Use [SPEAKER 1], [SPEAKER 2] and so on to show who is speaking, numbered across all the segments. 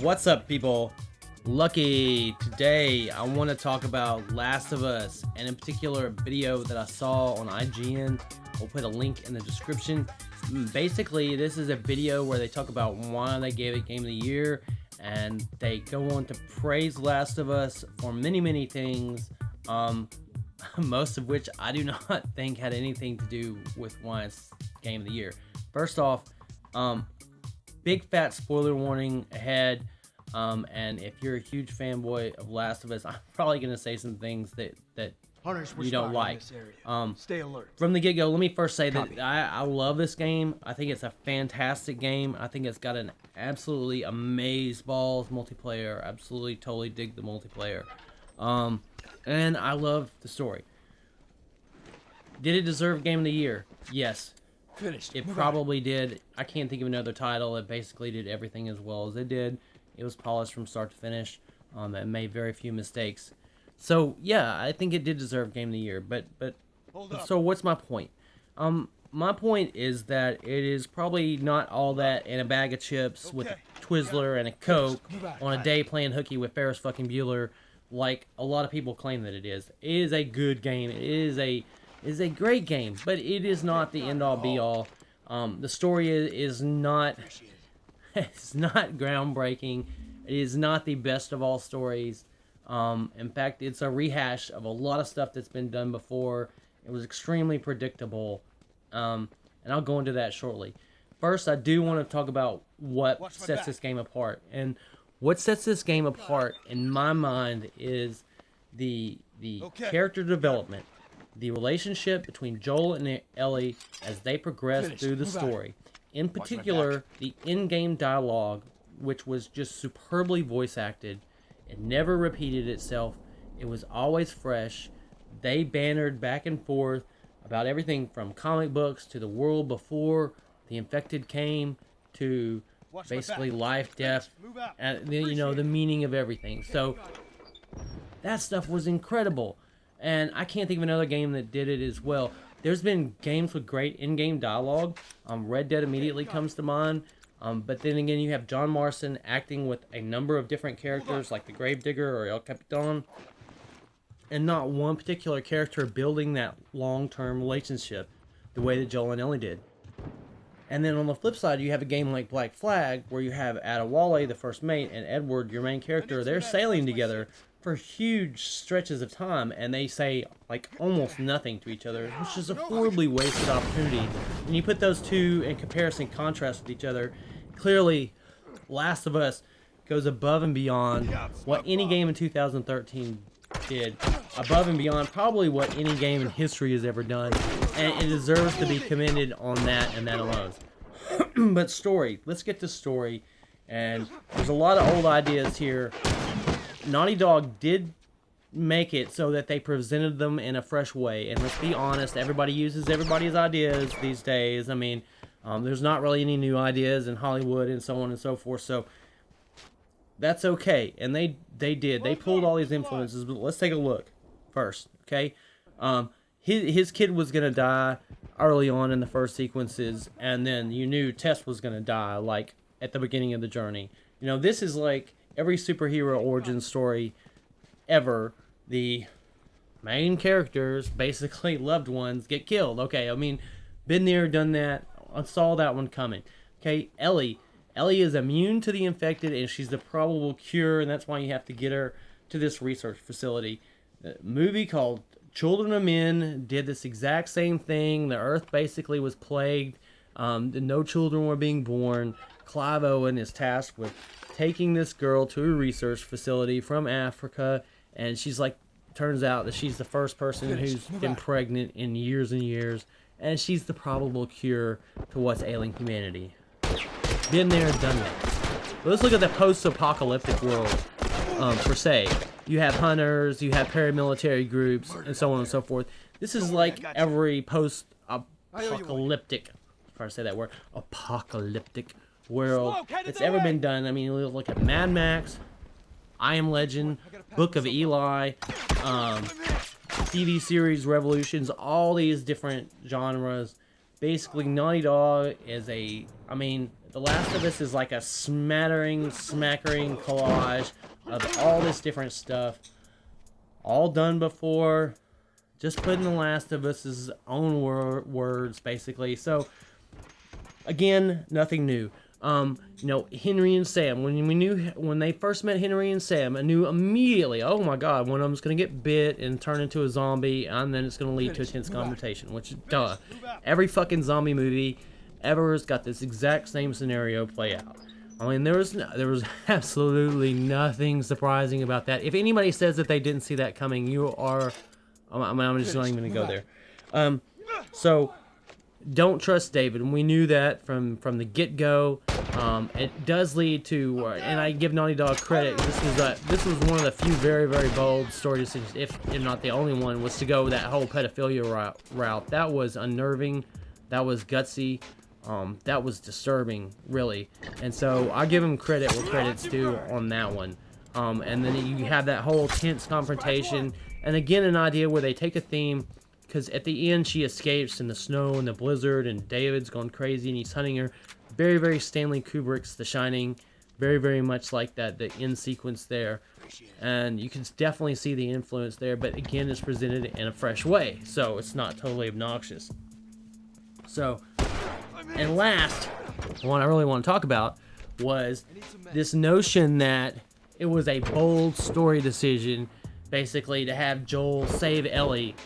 [SPEAKER 1] What's up, people? Lucky. Today I want to talk about Last of Us, and in particular a video that I saw on IGN. I'll put a link in the description. Basically, this is a video where they talk about why they gave it Game of the Year, and they go on to praise Last of Us for many things, most of which I do not think had anything to do with why it's Game of the Year. First off, big fat spoiler warning ahead, and if you're a huge fanboy of Last of Us, I'm probably going to say some things that you don't like.
[SPEAKER 2] Stay alert.
[SPEAKER 1] From the get-go, let me first say that I love this game. I think it's a fantastic game. I think it's got an absolutely amazeballs multiplayer. Absolutely, totally dig the multiplayer. And I love the story. Did it deserve Game of the Year? Yes.
[SPEAKER 2] Finished.
[SPEAKER 1] It probably did. I can't think of another title that basically did everything as well as it did. It was polished from start to finish. It made very few mistakes. So yeah, I think it did deserve Game of the Year. But so what's my point? My point is that it is probably not all that in a bag of chips with a Twizzler and a Coke on a day playing hooky with Ferris fucking Bueller, like a lot of people claim that it is. It is a good game. It is a great game, but it is not the end-all be-all. The story is not it's not groundbreaking. It is not the best of all stories. In fact, it's a rehash of a lot of stuff that's been done before. It was extremely predictable, and I'll go into that shortly. First, I do want to talk about what sets this game apart, and what sets this game apart, in my mind, is the character development. The relationship between Joel and Ellie as they progress through the story. In particular, the in-game dialogue, which was just superbly voice acted. It never repeated itself. It was always fresh. They bantered back and forth about everything from comic books to the world before the infected came to basically life, death, and the meaning of everything. So that stuff was incredible. And I can't think of another game that did it as well. There's been games with great in-game dialogue. Red Dead immediately comes to mind. But then again, you have John Marston acting with a number of different characters, like the Gravedigger or El Capitan, and not one particular character building that long-term relationship the way that Joel and Ellie did. And then on the flip side, you have a game like Black Flag, where you have Adewale, the first mate, and Edward, your main character. They're sailing together for huge stretches of time, and they say like almost nothing to each other, which is a horribly wasted opportunity. When you put those two in comparison, contrast with each other, clearly Last of Us goes above and beyond what any game in 2013 did, above and beyond probably what any game in history has ever done, and it deserves to be commended on that and that alone. But story, let's get to story, and there's a lot of old ideas here. Naughty Dog did make it so that they presented them in a fresh way, and let's be honest, everybody uses everybody's ideas these days. I mean, there's not really any new ideas in Hollywood and so on and so forth, so that's okay. And they did. They pulled all these influences, but let's take a look first, okay? His kid was going to die early on in the first sequences, and then you knew Tess was going to die, like, at the beginning of the journey. This is like every superhero origin story ever. The main characters, basically loved ones, get killed. Okay, I mean, been there, done that. I saw that one coming. Okay, Ellie is immune to the infected, and she's the probable cure, and that's why you have to get her to this research facility. The movie called Children of Men did this exact same thing. The Earth basically was plagued. No children were being born. Clive Owen is tasked with taking this girl to a research facility from Africa, and turns out that she's the first person who's been pregnant in years and years, and she's the probable cure to what's ailing humanity. Been there, done that. But let's look at the post-apocalyptic world, per se. You have hunters, you have paramilitary groups, and so on and so forth. This is like every post-apocalyptic, if I say that word, apocalyptic world that's ever been done. I mean, look at Mad Max, I Am Legend, Book of Eli, TV series Revolutions, all these different genres basically Naughty Dog is a, I mean, The Last of Us is like a smattering collage of all this different stuff, all done before, just putting The Last of Us's own words, basically. So, again, nothing new. You know, Henry and Sam, when they first met Henry and Sam, I knew immediately, oh my god, one of them's going to get bit and turn into a zombie, and then it's going to lead to a tense confrontation, which, duh. Every fucking zombie movie ever has got this exact same scenario play out. I mean, there was absolutely nothing surprising about that. If anybody says that they didn't see that coming, you are, I'm just not even going to go there. So, don't trust David, and we knew that from the get-go. It does lead to, and I give Naughty Dog credit. This was one of the few very, very bold story decisions, if not the only one, was to go that whole pedophilia route. That was unnerving. That was gutsy. That was disturbing, really. And so I give him credit where credit's due on that one. And then you have that whole tense confrontation, and again an idea where they take a theme. Because at the end, she escapes in the snow and the blizzard, and David's gone crazy, and he's hunting her. Very, very Stanley Kubrick's The Shining. Very, very much like that, the end sequence there. And you can definitely see the influence there, but again, it's presented in a fresh way, so it's not totally obnoxious. So, and last, one I really want to talk about was this notion that it was a bold story decision, basically, to have Joel save Ellie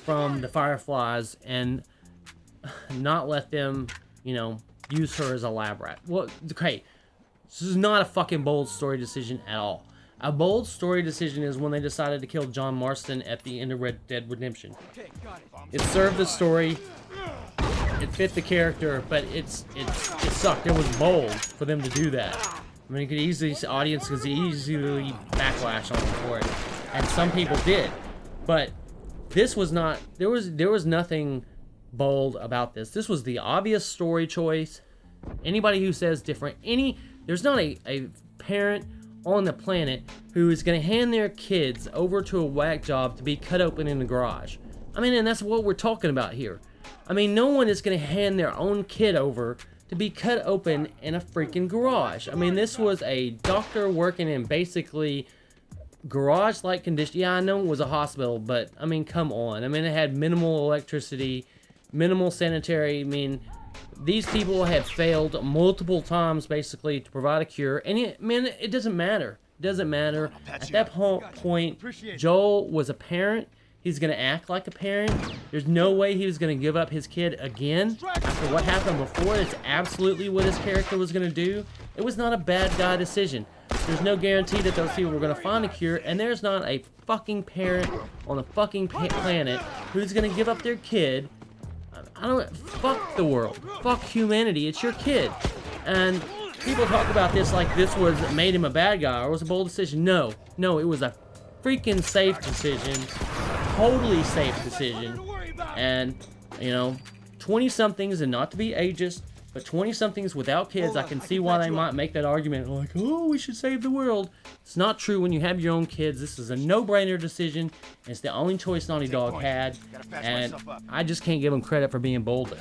[SPEAKER 1] from the Fireflies and not let them, you know, use her as a lab rat. Well, okay, this is not a fucking bold story decision at all. A bold story decision is when they decided to kill John Marston at the end of Red Dead Redemption. It served the story, it fit the character, but it sucked. It was bold for them to do that. I mean, audience could easily backlash on them for it, and some people did, but this was not, there was nothing bold about this. This was the obvious story choice. Anybody who says different, there's not a parent on the planet who is going to hand their kids over to a whack job to be cut open in the garage. I mean, and that's what we're talking about here. I mean, no one is going to hand their own kid over to be cut open in a freaking garage. I mean, this was a doctor working in basically garage-like condition. Yeah, I know it was a hospital, but I mean, come on. I mean, it had minimal electricity, minimal sanitary. I mean, these people have failed multiple times, basically, to provide a cure. And it doesn't matter. It doesn't matter. At that point, Joel was a parent. He's going to act like a parent. There's no way he was going to give up his kid again after what happened before. That's absolutely what his character was going to do. It was not a bad guy decision. There's no guarantee that those people were going to find a cure, and there's not a fucking parent on the fucking planet who's going to give up their kid. Fuck the world. Fuck humanity. It's your kid. And people talk about this like this made him a bad guy or was a bold decision. No, it was a freaking safe decision. Totally safe decision. And, you know, 20-somethings, and not to be ageist, but 20-somethings without kids, I can see why they might make that argument, like, oh, we should save the world. It's not true when you have your own kids. This is a no-brainer decision. It's the only choice Naughty Dog had, and I just can't give them credit for being bold there.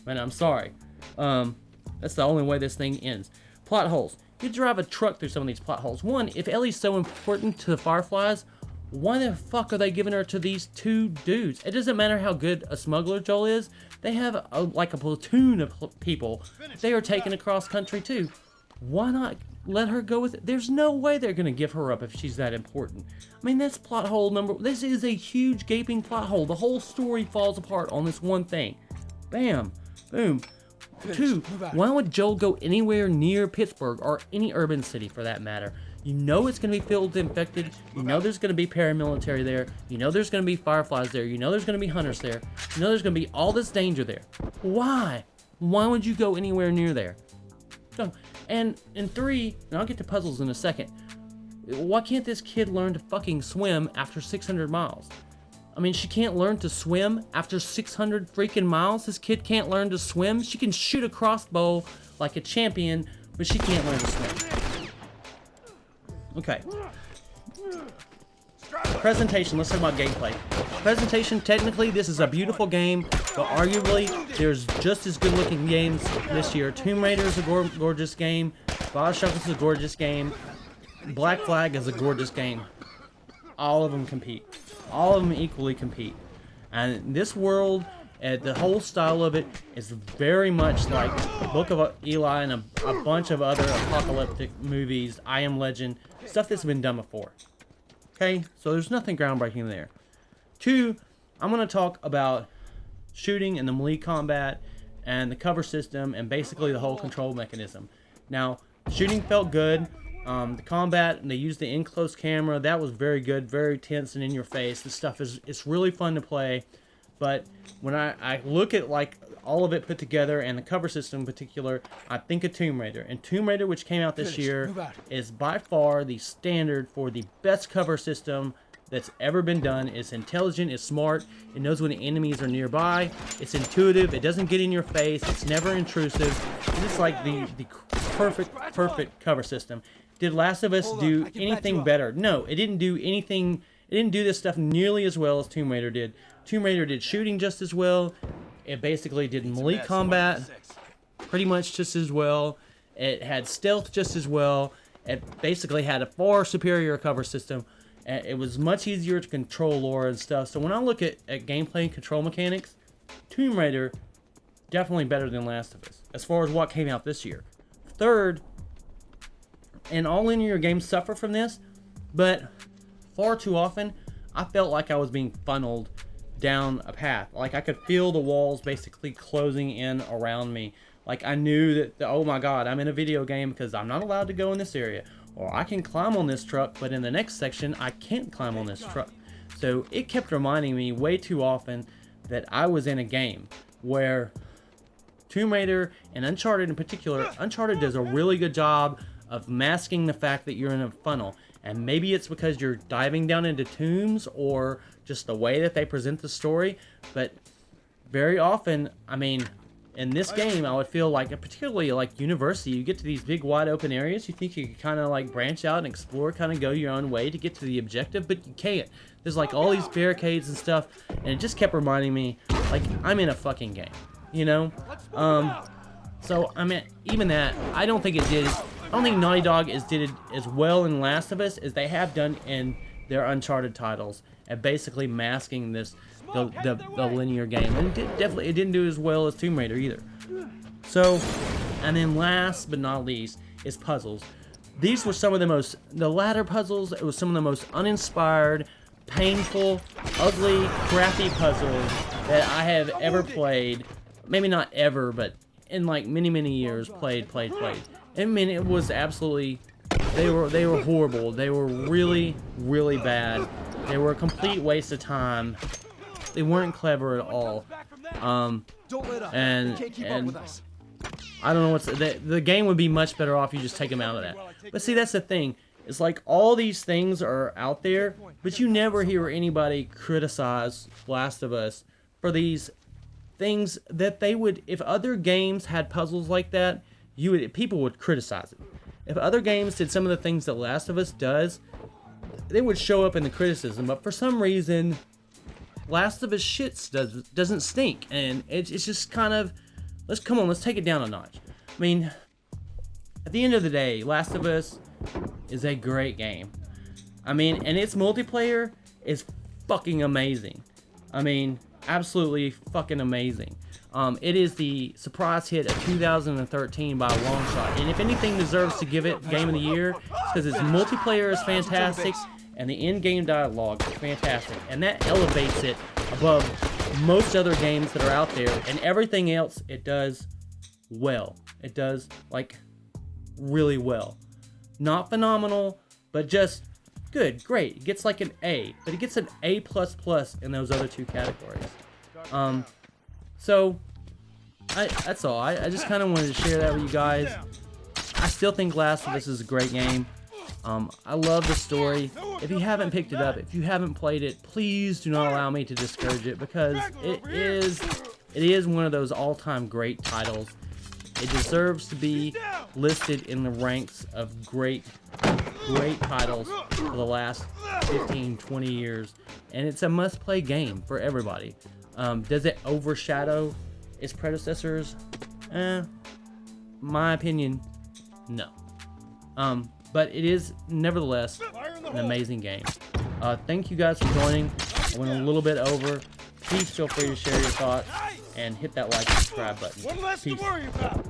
[SPEAKER 1] Man, I'm sorry. That's the only way this thing ends. Plot holes. You drive a truck through some of these plot holes. One, if Ellie's so important to the Fireflies, why the fuck are they giving her to these two dudes? It doesn't matter how good a smuggler Joel is. They have like a platoon of people they are taking across country too. Why not let her go with it? There's no way they're going to give her up if she's that important. I mean, that's plot hole number. This is a huge gaping plot hole. The whole story falls apart on this one thing. Bam. Boom. Two, why would Joel go anywhere near Pittsburgh or any urban city for that matter? You know it's going to be filled with infected. You know there's going to be paramilitary there. You know there's going to be Fireflies there. You know there's going to be hunters there. You know there's going to be all this danger there. Why? Why would you go anywhere near there? So, and three, and I'll get to puzzles in a second. Why can't this kid learn to fucking swim after 600 miles? I mean, she can't learn to swim after 600 freaking miles? This kid can't learn to swim? She can shoot a crossbow like a champion, but she can't learn to swim. Okay. Presentation, let's talk about gameplay. Presentation, technically, this is a beautiful game, but arguably, there's just as good looking games this year. Tomb Raider is a gorgeous game. BioShock is a gorgeous game. Black Flag is a gorgeous game. All of them compete. All of them equally compete. And this world, the whole style of it is very much like Book of Eli and a bunch of other apocalyptic movies, I Am Legend, stuff that's been done before. Okay, so there's nothing groundbreaking there. 2, I'm going to talk about shooting and the melee combat and the cover system and basically the whole control mechanism. Now, shooting felt good. The combat, they used the in-close camera. That was very good, very tense and in your face. This stuff it's really fun to play. But when I look at like all of it put together and the cover system in particular, I think of Tomb Raider. And Tomb Raider, which came out this year, is by far the standard for the best cover system that's ever been done. It's intelligent, it's smart, it knows when the enemies are nearby, it's intuitive, it doesn't get in your face, it's never intrusive. It's like the perfect cover system. Did Last of Us do anything better? No, it didn't do anything. It didn't do this stuff nearly as well as Tomb Raider did. Tomb Raider did shooting just as well. It basically did melee combat pretty much just as well. It had stealth just as well. It basically had a far superior cover system. It was much easier to control lore and stuff. So when I look at gameplay and control mechanics, Tomb Raider definitely better than Last of Us as far as what came out this year. Third, and all linear games suffer from this, but far too often I felt like I was being funneled down a path. Like I could feel the walls basically closing in around me. Like I knew that, oh my god, I'm in a video game because I'm not allowed to go in this area. Or I can climb on this truck, but in the next section, I can't climb on this truck. So it kept reminding me way too often that I was in a game where Tomb Raider and Uncharted in particular, Uncharted does a really good job of masking the fact that you're in a funnel. And maybe it's because you're diving down into tombs or just the way that they present the story. But very often, I mean, in this game, I would feel like, particularly like University, you get to these big wide open areas, you think you can kind of like branch out and explore, kind of go your own way to get to the objective, but you can't. There's like all these barricades and stuff, and it just kept reminding me, like, I'm in a fucking game, you know? So, I mean, even that, I don't think Naughty Dog did it as well in Last of Us as they have done in their Uncharted titles, at basically masking this, the linear game. And it didn't do as well as Tomb Raider either. So, and then last but not least is puzzles. These were some of the latter puzzles, it was some of the most uninspired, painful, ugly, crappy puzzles that I have ever played. Maybe not ever, but in like many years played. I mean, it was absolutely, they were horrible. They were really bad. They were a complete waste of time. They weren't clever at all. And I don't know the game would be much better off if you just take them out of that. But see, that's the thing. It's like all these things are out there, but you never hear anybody criticize Last of Us for these things that they would, if other games had puzzles like that, people would criticize it. If other games did some of the things that Last of Us does, they would show up in the criticism. But for some reason, Last of Us doesn't stink, and it's just kind of, let's take it down a notch. I mean, at the end of the day, Last of Us is a great game. I mean, and its multiplayer is fucking amazing. I mean, absolutely fucking amazing. It is the surprise hit of 2013 by a long shot, and if anything deserves to give it Game of the Year, it's because its multiplayer is fantastic and the in-game dialogue is fantastic, and that elevates it above most other games that are out there, and everything else it does well. It does, like, really well. Not phenomenal, but just good, great. It gets like an A, but it gets an A++ in those other two categories. So, that's all. I just kind of wanted to share that with you guys. I still think Last of Us is a great game. I love the story. If you haven't picked it up, if you haven't played it, please do not allow me to discourage it, because it is one of those all-time great titles. It deserves to be listed in the ranks of great great titles for the last 15, 20 years, and it's a must-play game for everybody. Does it overshadow its predecessors? My opinion, no. But it is nevertheless an amazing game. Thank you guys for joining. I went a little bit over. Please feel free to share your thoughts and hit that like and subscribe button.
[SPEAKER 2] One less to
[SPEAKER 1] Peace.
[SPEAKER 2] worry about.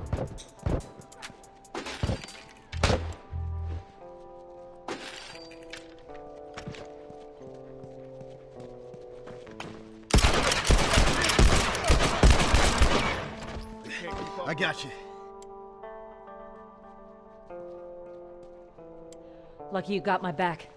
[SPEAKER 2] I got you.
[SPEAKER 3] Lucky you got my back.